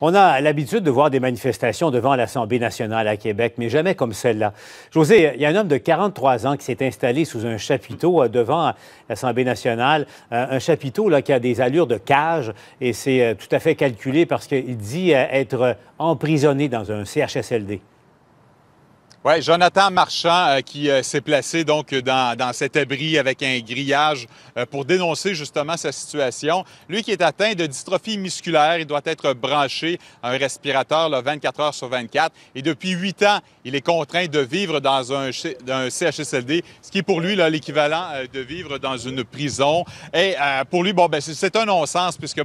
On a l'habitude de voir des manifestations devant l'Assemblée nationale à Québec, mais jamais comme celle-là. José, il y a un homme de 43 ans qui s'est installé sous un chapiteau devant l'Assemblée nationale, un chapiteau là, qui a des allures de cage, et c'est tout à fait calculé parce qu'il dit être emprisonné dans un CHSLD. Oui, Jonathan Marchand qui s'est placé donc dans cet abri avec un grillage pour dénoncer justement sa situation. Lui qui est atteint de dystrophie musculaire, il doit être branché à un respirateur là, 24 heures sur 24. Et depuis 8 ans, il est contraint de vivre dans un CHSLD, ce qui est pour lui l'équivalent de vivre dans une prison. Et pour lui, c'est un non-sens puisque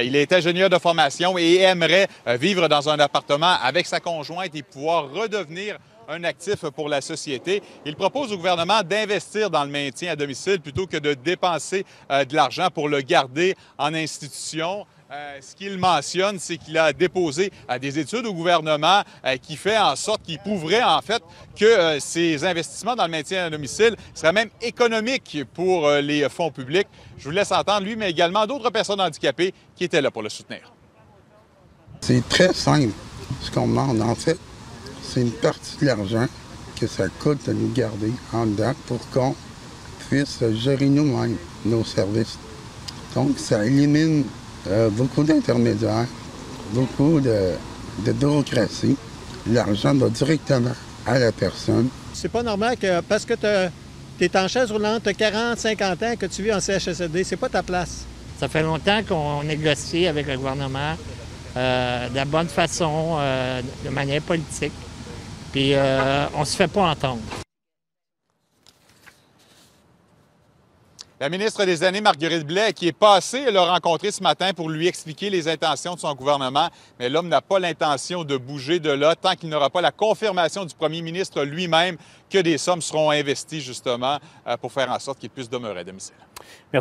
il est ingénieur de formation et aimerait vivre dans un appartement avec sa conjointe et pouvoir redevenir un actif pour la société. Il propose au gouvernement d'investir dans le maintien à domicile plutôt que de dépenser de l'argent pour le garder en institution. Ce qu'il mentionne, c'est qu'il a déposé des études au gouvernement qui fait en sorte qu'il prouverait en fait que ces investissements dans le maintien à domicile seraient même économiques pour les fonds publics. Je vous laisse entendre lui, mais également d'autres personnes handicapées qui étaient là pour le soutenir. C'est très simple ce qu'on demande en fait. C'est une partie de l'argent que ça coûte de nous garder en dedans pour qu'on puisse gérer nous-mêmes nos services. Donc, ça élimine beaucoup d'intermédiaires, beaucoup de bureaucratie. L'argent va directement à la personne. C'est pas normal que parce que tu es en chaise roulante, tu as 40, 50 ans, que tu vis en CHSLD. C'est pas ta place. Ça fait longtemps qu'on négocie avec le gouvernement de la bonne façon, de manière politique. Puis on se fait pas entendre. La ministre des Aînés, Marguerite Blais, qui est passée l'a rencontré ce matin pour lui expliquer les intentions de son gouvernement. Mais l'homme n'a pas l'intention de bouger de là tant qu'il n'aura pas la confirmation du premier ministre lui-même que des sommes seront investies justement pour faire en sorte qu'il puisse demeurer à domicile. Merci.